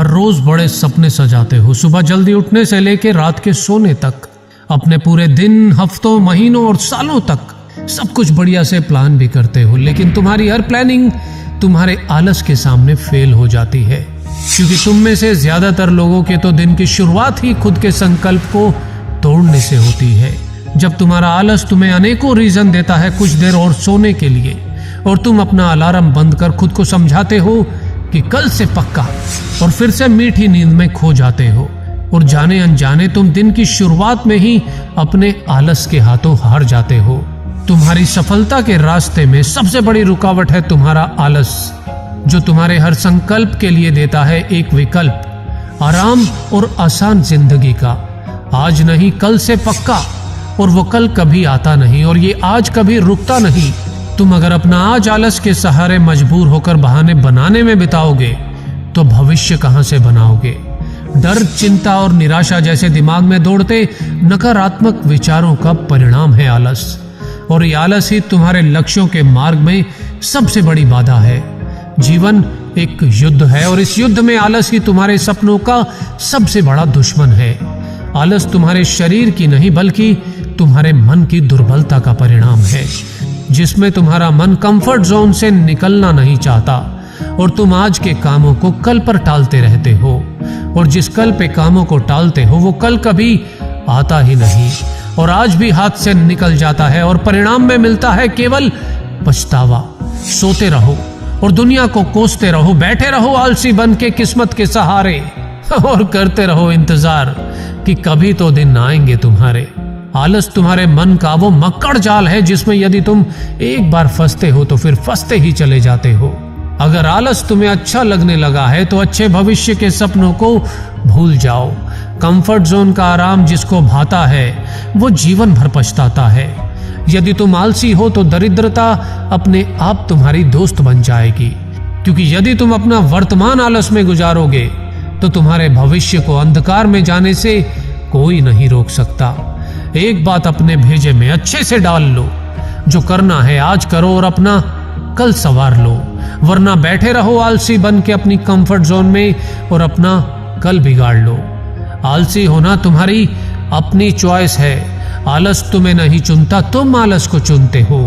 हर रोज बड़े सपने सजाते हो, सुबह जल्दी उठने से लेकर रात के सोने तक। अपने पूरे दिन, हफ्तों, महीनों और सालों तक सब कुछ बढ़िया से प्लान भी करते हो, लेकिन तुम्हारी हर प्लानिंग तुम्हारे आलस के सामने फेल हो जाती है। क्योंकि तुम में से ज्यादातर लोगों के तो दिन की शुरुआत ही खुद के संकल्प को तोड़ने से होती है। जब तुम्हारा आलस तुम्हें अनेकों रीजन देता है कुछ देर और सोने के लिए, और तुम अपना अलार्म बंद कर खुद को समझाते हो कि कल से पक्का, और फिर से मीठी नींद में खो जाते हो, और जाने अनजाने तुम दिन की शुरुआत में ही अपने आलस के हाथों हार जाते हो। तुम्हारी सफलता के रास्ते में सबसे बड़ी रुकावट है तुम्हारा आलस, जो तुम्हारे हर संकल्प के लिए देता है एक विकल्प, आराम और आसान जिंदगी का। आज नहीं, कल से पक्का, और वो कल कभी आता नहीं, और ये आज कभी रुकता नहीं। तुम अगर अपना आज आलस के सहारे मजबूर होकर बहाने बनाने में बिताओगे तो भविष्य कहां से बनाओगे। डर, चिंता और निराशा जैसे दिमाग में दौड़ते नकारात्मक विचारों का परिणाम है आलस, और ये आलस ही तुम्हारे लक्ष्यों के मार्ग में सबसे बड़ी बाधा है। जीवन एक युद्ध है, और इस युद्ध में आलस ही तुम्हारे सपनों का सबसे बड़ा दुश्मन है। आलस तुम्हारे शरीर की नहीं बल्कि तुम्हारे मन की दुर्बलता का परिणाम है, जिसमें तुम्हारा मन कंफर्ट जोन से निकलना नहीं चाहता, और तुम आज के कामों को कल पर टालते रहते हो, और जिस कल पे कामों को टालते हो वो कल कभी आता ही नहीं, और आज भी हाथ से निकल जाता है, और परिणाम में मिलता है केवल पछतावा। सोते रहो और दुनिया को कोसते रहो, बैठे रहो आलसी बन के किस्मत के सहारे, और करते रहो इंतजार कि कभी तो दिन आएंगे तुम्हारे। आलस तुम्हारे मन का वो मक्कड़ जाल है जिसमें यदि तुम एक बार फंसते हो तो फिर फंसते ही चले जाते हो। अगर आलस तुम्हें अच्छा लगने लगा है तो अच्छे भविष्य के सपनों को भूल जाओ। कंफर्ट जोन का आराम जिसको भाता है वो जीवन भर पछताता है। यदि तुम आलसी हो तो दरिद्रता अपने आप तुम्हारी दोस्त बन जाएगी, क्योंकि यदि तुम अपना वर्तमान आलस में गुजारोगे तो तुम्हारे भविष्य को अंधकार में जाने से कोई नहीं रोक सकता। एक बात अपने भेजे में अच्छे से डाल लो, जो करना है आज करो और अपना कल संवार लो, वरना बैठे रहो आलसी बन के अपनी कंफर्ट जोन में और अपना कल बिगाड़ लो। आलसी होना तुम्हारी अपनी चॉइस है। आलस तुम्हें नहीं चुनता, तुम आलस को चुनते हो।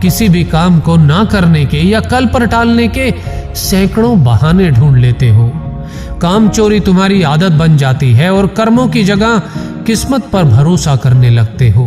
किसी भी काम को ना करने के या कल पर टालने के सैकड़ों बहाने ढूंढ लेते हो। काम चोरी तुम्हारी आदत बन जाती है और कर्मों की जगह किस्मत पर भरोसा करने लगते हो।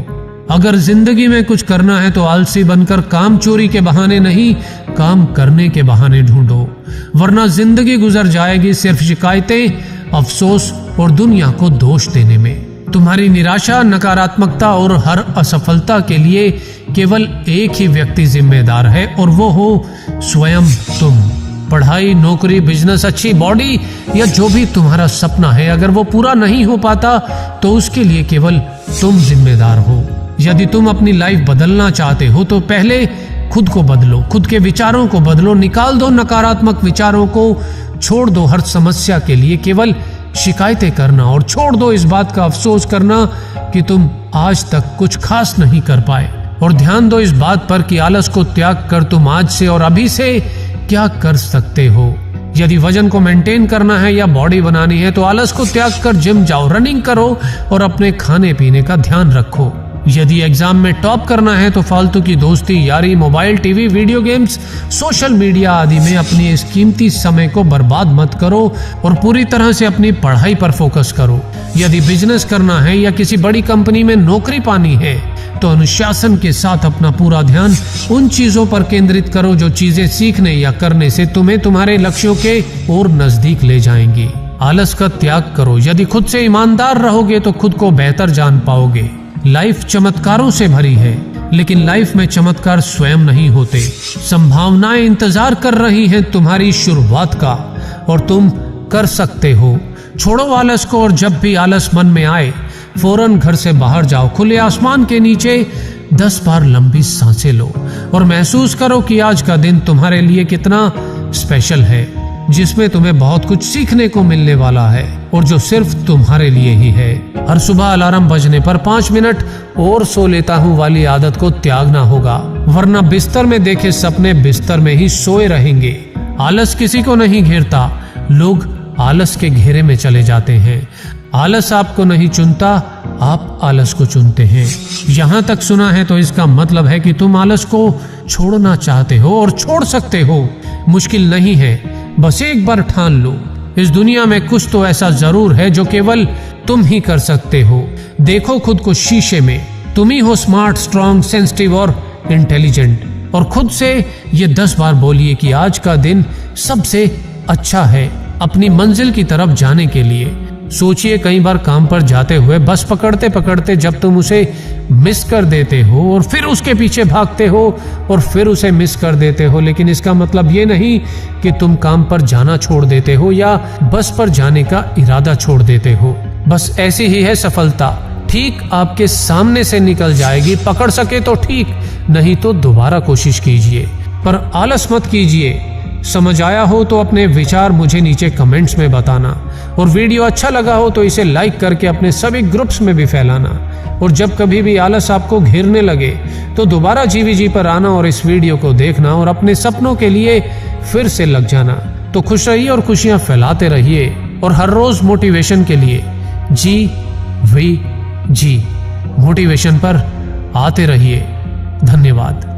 अगर जिंदगी में कुछ करना है तो आलसी बनकर काम चोरी के बहाने नहीं, काम करने के बहाने ढूंढो, वरना जिंदगी गुजर जाएगी सिर्फ शिकायतें, अफसोस और दुनिया को दोष देने में। तुम्हारी निराशा, नकारात्मकता और हर असफलता के लिए केवल एक ही व्यक्ति जिम्मेदार है, और वो हो स्वयं तुम। पढ़ाई, नौकरी, बिजनेस, अच्छी बॉडी या जो भी तुम्हारा सपना है, अगर वो पूरा नहीं हो पाता तो उसके लिए केवल तुम जिम्मेदार हो। यदि तुम अपनी लाइफ बदलना चाहते हो तो पहले खुद को बदलो, खुद के विचारों को बदलो, निकाल दो नकारात्मक विचारों को, छोड़ दो हर समस्या के लिए केवल शिकायतें करना, और छोड़ दो इस बात का अफसोस करना कि तुम आज तक कुछ खास नहीं कर पाए, और ध्यान दो इस बात पर कि आलस को त्याग कर तुम आज से और अभी से क्या कर सकते हो। यदि वजन को मेंटेन करना है या बॉडी बनानी है तो आलस को त्याग कर जिम जाओ, रनिंग करो और अपने खाने पीने का ध्यान रखो। यदि एग्जाम में टॉप करना है तो फालतू की दोस्ती, यारी, mobile, TV, video games, social media आदि में अपनी इस कीमती समय को बर्बाद मत करो और पूरी तरह से अपनी पढ़ाई पर फोकस करो। यदि बिजनेस करना है या किसी बड़ी कंपनी में नौकरी पानी है तो अनुशासन के साथ अपना पूरा ध्यान उन चीजों पर केंद्रित करो जो चीजें सीखने या करने से तुम्हें तुम्हारे लक्ष्यों के और नजदीक ले जाएंगी। आलस का त्याग करो। यदि खुद से ईमानदार रहोगे तो खुद को बेहतर जान पाओगे। लाइफ चमत्कारों से भरी है, लेकिन लाइफ में चमत्कार स्वयं नहीं होते। संभावनाएं इंतजार कर रही हैं तुम्हारी शुरुआत का, और तुम कर सकते हो। छोड़ो आलस को, और जब भी आलस मन में आए फौरन घर से बाहर जाओ, खुले आसमान के नीचे 10 बार लंबी सांसें लो और महसूस करो कि आज का दिन तुम्हारे लिए कितना स्पेशल है, जिसमें तुम्हें बहुत कुछ सीखने को मिलने वाला है और जो सिर्फ तुम्हारे लिए ही है। हर सुबह अलार्म बजने पर 5 मिनट और सो लेता हूँ वाली आदत को त्यागना होगा, वरना बिस्तर में देखे सपने बिस्तर में ही सोए रहेंगे। आलस किसी को नहीं घेरता, लोग आलस के घेरे में चले जाते हैं। आलस आपको नहीं चुनता, आप आलस को चुनते हैं। यहां तक सुना है तो इसका मतलब है कि तुम आलस को छोड़ना चाहते हो और छोड़ सकते हो। मुश्किल नहीं है, बस एक बार ठान लो। इस दुनिया में कुछ तो ऐसा जरूर है जो केवल तुम ही कर सकते हो। देखो खुद को शीशे में, तुम ही हो स्मार्ट, स्ट्रांग, सेंसिटिव और इंटेलिजेंट। और खुद से ये 10 बार बोलिए कि आज का दिन सबसे अच्छा है अपनी मंजिल की तरफ जाने के लिए। सोचिए कई बार काम पर जाते हुए बस पकड़ते पकड़ते जब तुम उसे मिस कर देते हो और फिर उसके पीछे भागते हो और फिर उसे मिस कर देते हो, लेकिन इसका मतलब ये नहीं कि तुम काम पर जाना छोड़ देते हो या बस पर जाने का इरादा छोड़ देते हो। बस ऐसी ही है सफलता, ठीक आपके सामने से निकल जाएगी। पकड़ सके तो ठीक, नहीं तो दोबारा कोशिश कीजिए, पर आलस मत कीजिए। समझ आया हो तो अपने विचार मुझे नीचे कमेंट्स में बताना, और वीडियो अच्छा लगा हो तो इसे लाइक करके अपने सभी ग्रुप्स में भी फैलाना। और जब कभी भी आलस आपको घेरने लगे तो दोबारा GVG पर आना और इस वीडियो को देखना और अपने सपनों के लिए फिर से लग जाना। तो खुश रहिए और खुशियां फैलाते रहिए, और हर रोज मोटिवेशन के लिए GVG मोटिवेशन पर आते रहिए। धन्यवाद।